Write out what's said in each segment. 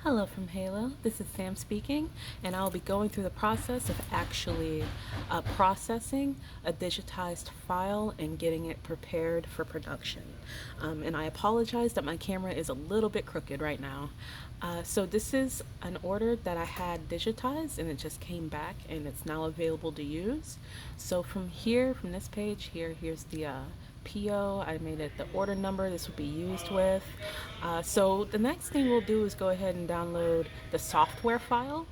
Hello from Halo. This is Sam speaking, and I'll be going through the process of actually processing a digitized file and getting it prepared for production. And I apologize that my camera is a little bit crooked right now. So this is an order that I had digitized and it just came back and it's now available to use. So from here, from this page here, here's the PO. I made it the order number this would be used with. So the next thing we'll do is go ahead and download the software file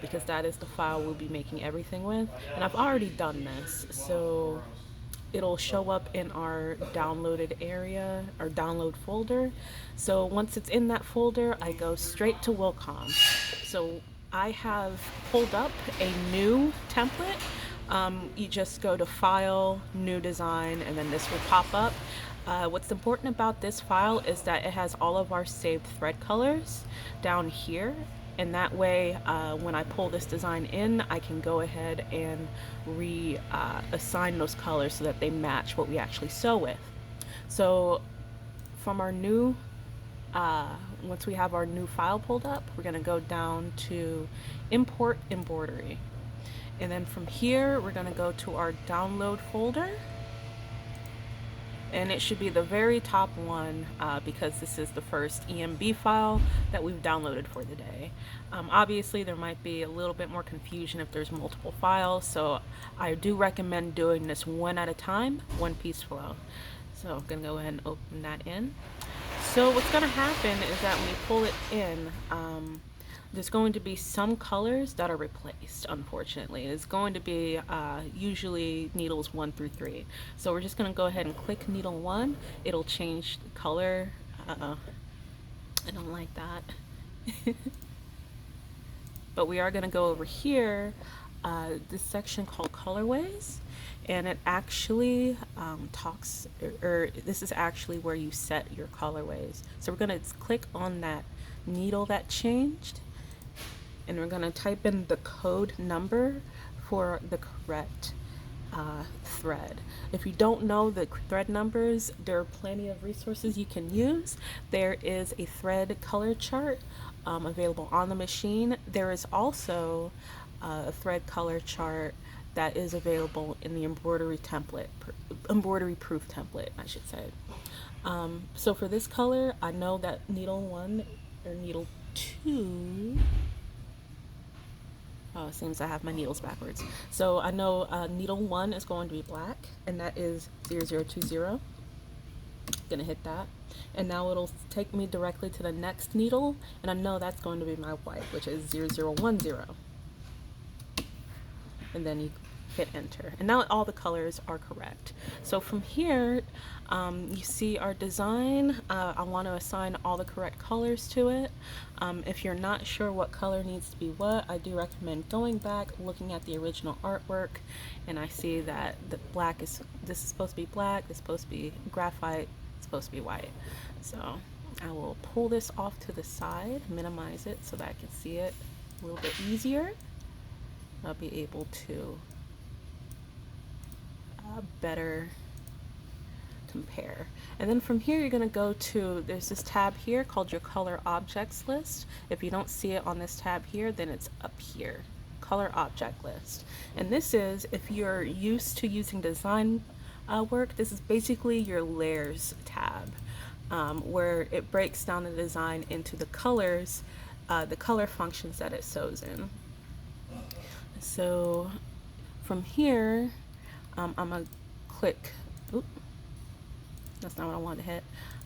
because that is the file we'll be making everything with. And I've already done this, so it'll show up in our downloaded area, our download folder. So once it's in that folder, I go straight to Wilcom. So I have pulled up a new template. You just go to File, New Design, and then this will pop up. What's important about this file is that it has all of our saved thread colors down here, and that way when I pull this design in, I can go ahead and assign those colors so that they match what we actually sew with. So from our new once we have our new file pulled up, we're going to go down to Import Embroidery. And then from here, we're going to go to our download folder. And it should be the very top one because this is the first EMB file that we've downloaded for the day. Obviously, there might be a little bit more confusion if there's multiple files, so I do recommend doing this one at a time, one piece flow. So I'm going to go ahead and open that in. So what's going to happen is that when you pull it in, there's going to be some colors that are replaced, unfortunately. It's going to be usually needles 1 through 3. So we're just going to go ahead and click needle 1. It'll change the color. I don't like that. But we are going to go over here, this section called colorways. And it actually this is actually where you set your colorways. So we're going to click on that needle that changed, and we're going to type in the code number for the correct thread. If you don't know the thread numbers, there are plenty of resources you can use. There is a thread color chart available on the machine. There is also a thread color chart that is available in the embroidery proof template, I should say. So for this color, I know that needle 1 or needle 2. Oh, it seems I have my needles backwards. So I know needle 1 is going to be black, and that is 0020. Gonna hit that, and now it'll take me directly to the next needle, and I know that's going to be my white, which is 0010. And then you hit enter, and now all the colors are correct. So from here, you see our design. I want to assign all the correct colors to it. If you're not sure what color needs to be what, I do recommend going back, looking at the original artwork, and I see that the this is supposed to be black, this is supposed to be graphite, it's supposed to be white. So I will pull this off to the side, minimize it so that I can see it a little bit easier. I'll be able to better compare. And then from here, you're going to go to, there's this tab here called your color objects list. If you don't see it on this tab here, then it's up here, color object list. And this is, if you're used to using design work, this is basically your layers tab, where it breaks down the design into the colors, the color functions that it sews in. So from here, I'm gonna click, that's not what I want to hit.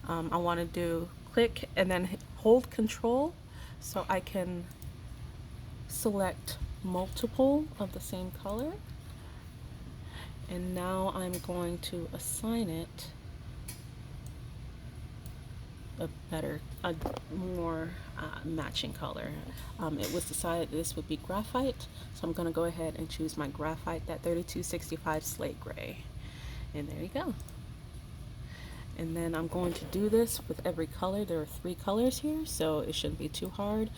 I want to do click and then hold control so I can select multiple of the same color. And now I'm going to assign it a more matching color. It was decided this would be graphite, so I'm going to go ahead and choose my graphite, that 3265 slate gray. And there you go. And then I'm going to do this with every color. There are 3 colors here, so it shouldn't be too hard.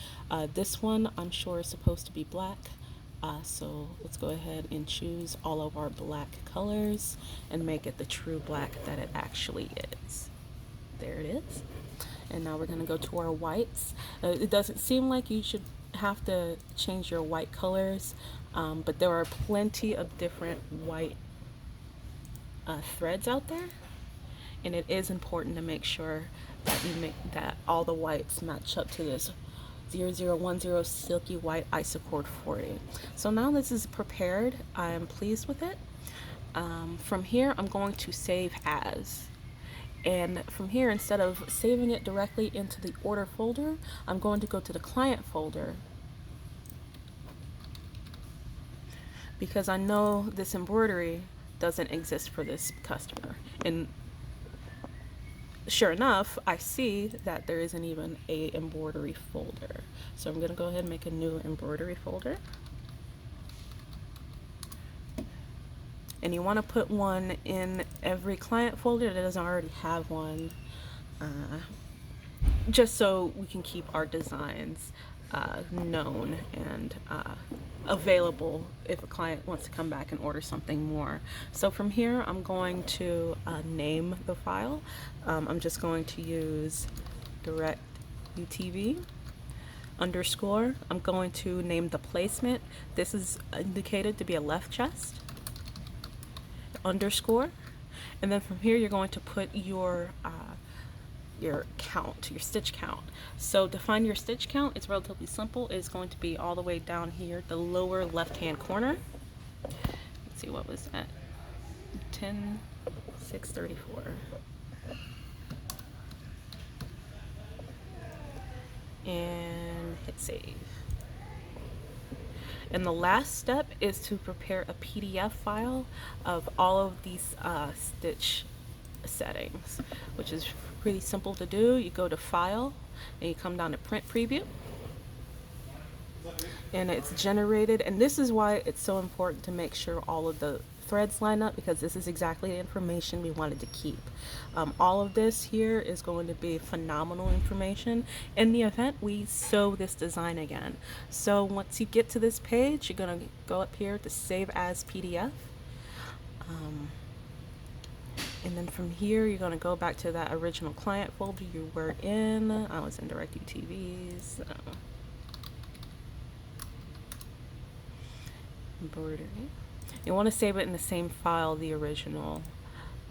This one I'm sure is supposed to be black. So let's go ahead and choose all of our black colors and make it the true black that it actually is. There it is. And now we're going to go to our whites. It doesn't seem like you should have to change your white colors, but there are plenty of different white threads out there, and it is important to make sure that you make that all the whites match up to this 0010 silky white isocord 40. So now this is prepared. I am pleased with it. From here, I'm going to save as. And from here, instead of saving it directly into the order folder, I'm going to go to the client folder, because I know this embroidery doesn't exist for this customer. And sure enough, I see that there isn't even a embroidery folder. So I'm going to go ahead and make a new embroidery folder. And you want to put one in every client folder that doesn't already have one, just so we can keep our designs known and available if a client wants to come back and order something more. So from here, I'm going to name the file. I'm just going to use direct UTV underscore. I'm going to name the placement. This is indicated to be a left chest. Underscore, and then from here you're going to put your count, your stitch count. So to find your stitch count, it's relatively simple. It's going to be all the way down here, the lower left hand corner. Let's see, what was that? 10,634. And hit save. And the last step is to prepare a PDF file of all of these stitch settings, which is pretty simple to do. You go to File, and you come down to Print Preview. And it's generated, and this is why it's so important to make sure all of the threads line up, because this is exactly the information we wanted to keep. All of this here is going to be phenomenal information in the event we sew this design again. So once you get to this page, you're going to go up here to Save as PDF. And then from here, you're going to go back to that original client folder you were in. I was in Direct UTVs. Embroidery. You want to save it in the same file the original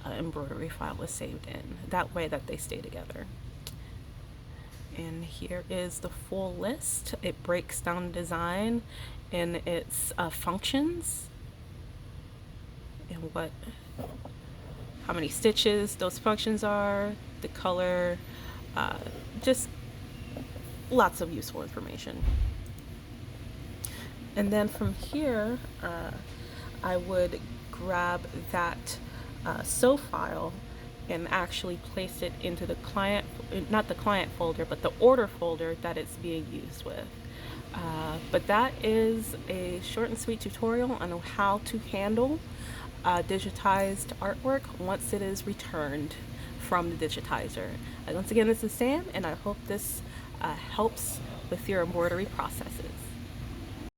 embroidery file was saved in. That way that they stay together. And here is the full list. It breaks down the design in its functions and how many stitches those functions are, the color, just lots of useful information. And then from here, I would grab that sew file and actually place it into the client, not the client folder, but the order folder that it's being used with. But that is a short and sweet tutorial on how to handle digitized artwork once it is returned from the digitizer. Once again, this is Sam, and I hope this helps with your embroidery processes.